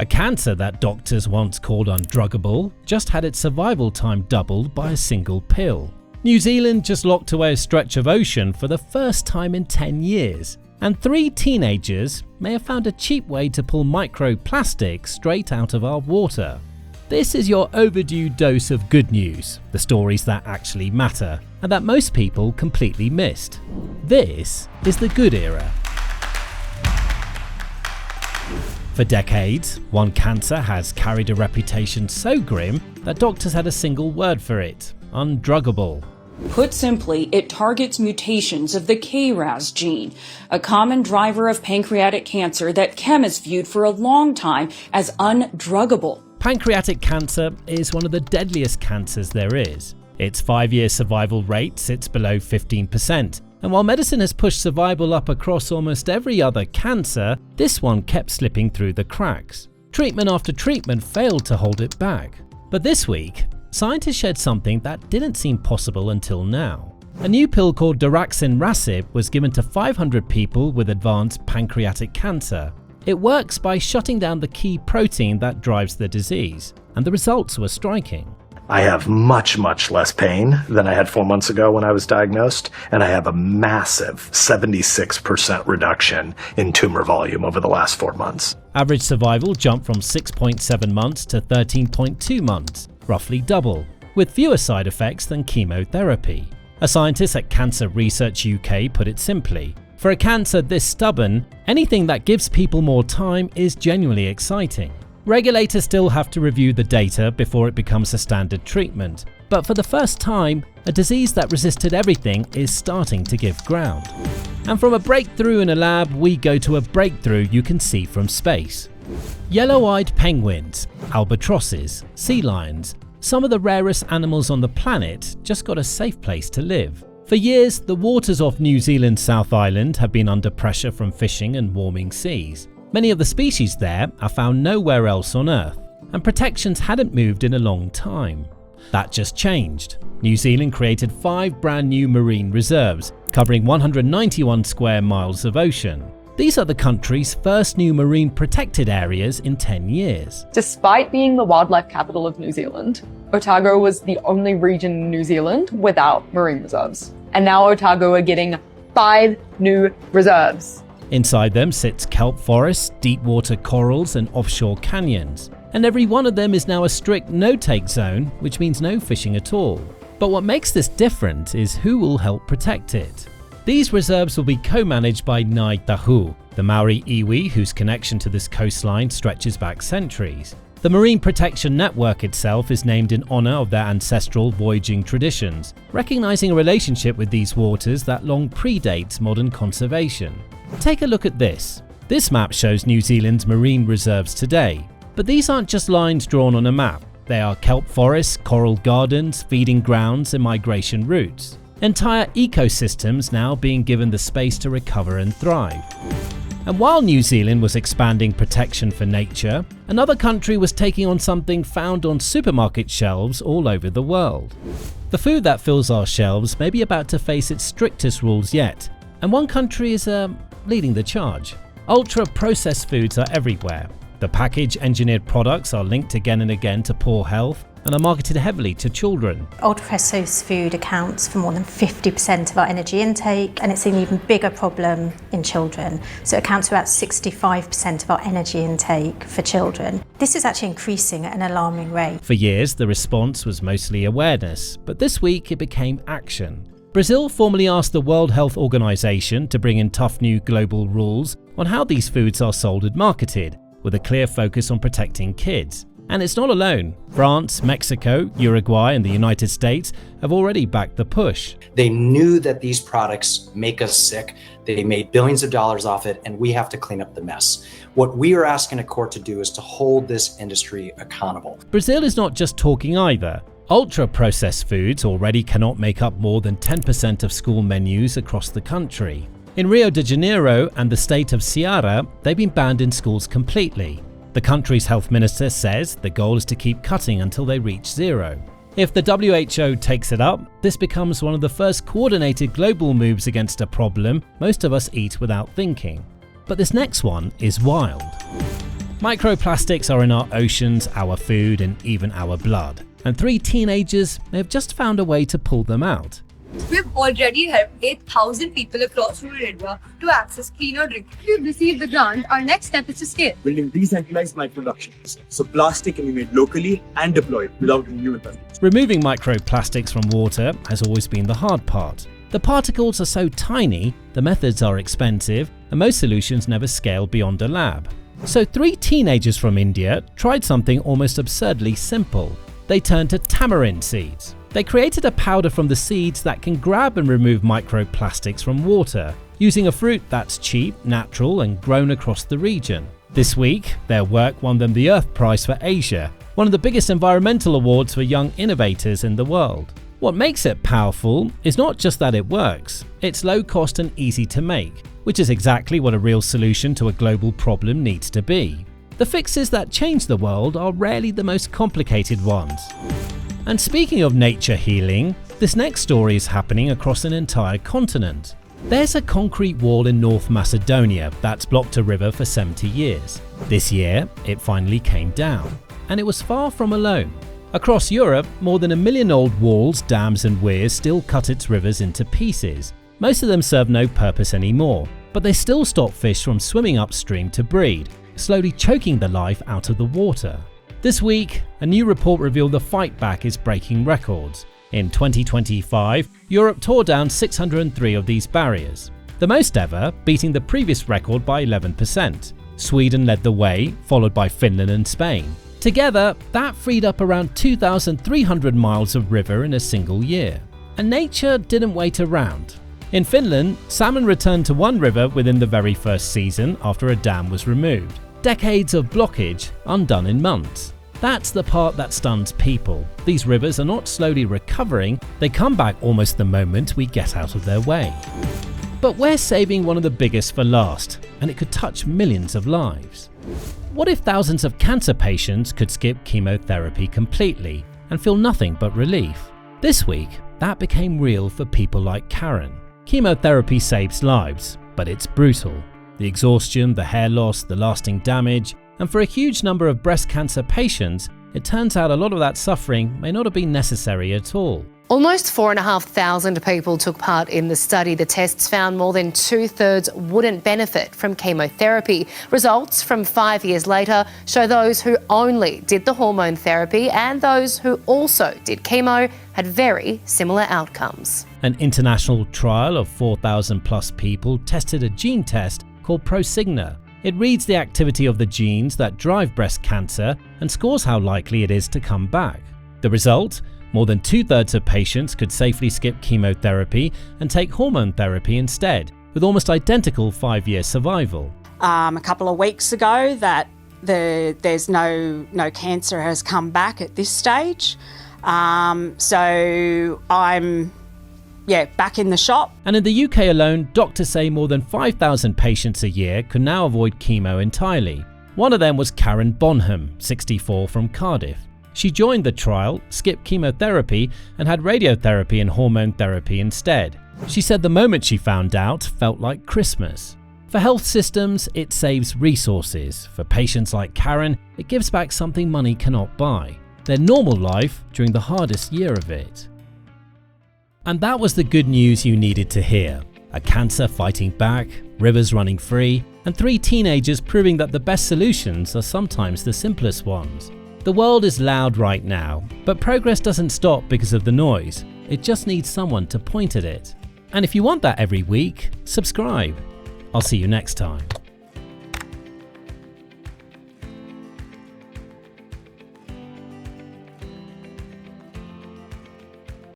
A cancer that doctors once called undruggable just had its survival time doubled by a single pill. New Zealand just locked away a stretch of ocean for the first time in 10 years. And 3 teenagers may have found a cheap way to pull microplastics straight out of our water. This is your overdue dose of good news, the stories that actually matter, and that most people completely missed. This is the good era. For decades, one cancer has carried a reputation so grim that doctors had a single word for it: undruggable. Put simply, it targets mutations of the KRAS gene, a common driver of pancreatic cancer that chemists viewed for a long time as undruggable. Pancreatic cancer is one of the deadliest cancers there is. Its 5-year survival rate sits below 15%. And while medicine has pushed survival up across almost every other cancer, this one kept slipping through the cracks. Treatment after treatment failed to hold it back. But this week, scientists shared something that didn't seem possible until now. A new pill called daraxonrasib was given to 500 people with advanced pancreatic cancer. It works by shutting down the key protein that drives the disease, and the results were striking. I have much less pain than I had 4 months ago when I was diagnosed, and I have a massive 76% reduction in tumor volume over the last 4 months. Average survival jumped from 6.7 months to 13.2 months, roughly double, with fewer side effects than chemotherapy. A scientist at Cancer Research UK put it simply: for a cancer this stubborn, anything that gives people more time is genuinely exciting. Regulators still have to review the data before it becomes a standard treatment, but for the first time, a disease that resisted everything is starting to give ground. And from a breakthrough in a lab, we go to a breakthrough you can see from space. Yellow-eyed penguins, albatrosses, sea lions, some of the rarest animals on the planet just got a safe place to live. For years, the waters off New Zealand's South Island have been under pressure from fishing and warming seas. Many of the species there are found nowhere else on Earth, and protections hadn't moved in a long time. That just changed. New Zealand created 5 brand new marine reserves, covering 191 square miles of ocean. These are the country's first new marine protected areas in 10 years. Despite being the wildlife capital of New Zealand, Otago was the only region in New Zealand without marine reserves. And now Otago are getting 5 new reserves. Inside them sits kelp forests, deep water corals and offshore canyons. And every one of them is now a strict no-take zone, which means no fishing at all. But what makes this different is who will help protect it. These reserves will be co-managed by Ngāi Tahu, the Maori iwi whose connection to this coastline stretches back centuries. The Marine Protection Network itself is named in honour of their ancestral voyaging traditions, recognising a relationship with these waters that long predates modern conservation. Take a look at this. This map shows New Zealand's marine reserves today. But these aren't just lines drawn on a map. They are kelp forests, coral gardens, feeding grounds and migration routes. Entire ecosystems now being given the space to recover and thrive. And while New Zealand was expanding protection for nature, another country was taking on something found on supermarket shelves all over the world. The food that fills our shelves may be about to face its strictest rules yet, and one country is leading the charge. Ultra-processed foods are everywhere. The package-engineered products are linked again and again to poor health and are marketed heavily to children. Ultra-processed food accounts for more than 50% of our energy intake, and it's an even bigger problem in children. So it accounts for about 65% of our energy intake for children. This is actually increasing at an alarming rate. For years, the response was mostly awareness, but this week it became action. Brazil formally asked the World Health Organization to bring in tough new global rules on how these foods are sold and marketed, with a clear focus on protecting kids. And it's not alone. France, Mexico, Uruguay and the United States have already backed the push. They knew that these products make us sick. They made billions of dollars off it, and we have to clean up the mess. What we are asking a court to do is to hold this industry accountable. Brazil is not just talking either. Ultra-processed foods already cannot make up more than 10% of school menus across the country. In Rio de Janeiro and the state of Ceará, they've been banned in schools completely. The country's health minister says the goal is to keep cutting until they reach zero. If the WHO takes it up, this becomes one of the first coordinated global moves against a problem most of us eat without thinking. But this next one is wild. Microplastics are in our oceans, our food, and even our blood. And 3 teenagers may have just found a way to pull them out. We've already helped 8,000 people across rural India to access cleaner drinking. If we've received the grant, our next step is to scale. Building decentralized microproductions, so plastic can be made locally and deployed without new investments. Removing microplastics from water has always been the hard part. The particles are so tiny, the methods are expensive, and most solutions never scale beyond a lab. So 3 teenagers from India tried something almost absurdly simple. They turned to tamarind seeds. They created a powder from the seeds that can grab and remove microplastics from water, using a fruit that's cheap, natural, and grown across the region. This week, their work won them the Earth Prize for Asia, one of the biggest environmental awards for young innovators in the world. What makes it powerful is not just that it works, it's low cost and easy to make, which is exactly what a real solution to a global problem needs to be. The fixes that change the world are rarely the most complicated ones. And speaking of nature healing, this next story is happening across an entire continent. There's a concrete wall in North Macedonia that's blocked a river for 70 years. This year, it finally came down, and it was far from alone. Across Europe, more than 1 million old walls, dams and weirs still cut its rivers into pieces. Most of them serve no purpose anymore, but they still stop fish from swimming upstream to breed, slowly choking the life out of the water. This week, a new report revealed the fight back is breaking records. In 2025, Europe tore down 603 of these barriers, the most ever, beating the previous record by 11%. Sweden led the way, followed by Finland and Spain. Together, that freed up around 2,300 miles of river in a single year. And nature didn't wait around. In Finland, salmon returned to one river within the very first season after a dam was removed. Decades of blockage undone in months. That's the part that stuns people. These rivers are not slowly recovering, they come back almost the moment we get out of their way. But we're saving one of the biggest for last, and it could touch millions of lives. What if thousands of cancer patients could skip chemotherapy completely and feel nothing but relief? This week, that became real for people like Karen. Chemotherapy saves lives, but it's brutal. The exhaustion, the hair loss, the lasting damage, and for a huge number of breast cancer patients, it turns out a lot of that suffering may not have been necessary at all. Almost 4,500 people took part in the study. The tests found more than 2/3 wouldn't benefit from chemotherapy. Results from 5 years later show those who only did the hormone therapy and those who also did chemo had very similar outcomes. An international trial of 4,000 plus people tested a gene test called Prosigna. It reads the activity of the genes that drive breast cancer and scores how likely it is to come back. The result? More than 2/3 of patients could safely skip chemotherapy and take hormone therapy instead, with almost identical 5-year survival. A couple of weeks ago that there's no cancer has come back at this stage. So I'm back in the shop. And in the UK alone, doctors say more than 5,000 patients a year can now avoid chemo entirely. One of them was Karen Bonham, 64, from Cardiff. She joined the trial, skipped chemotherapy, and had radiotherapy and hormone therapy instead. She said the moment she found out felt like Christmas. For health systems, it saves resources. For patients like Karen, it gives back something money cannot buy: their normal life during the hardest year of it. And that was the good news you needed to hear. A cancer fighting back, rivers running free, and 3 teenagers proving that the best solutions are sometimes the simplest ones. The world is loud right now, but progress doesn't stop because of the noise. It just needs someone to point at it. And if you want that every week, subscribe. I'll see you next time.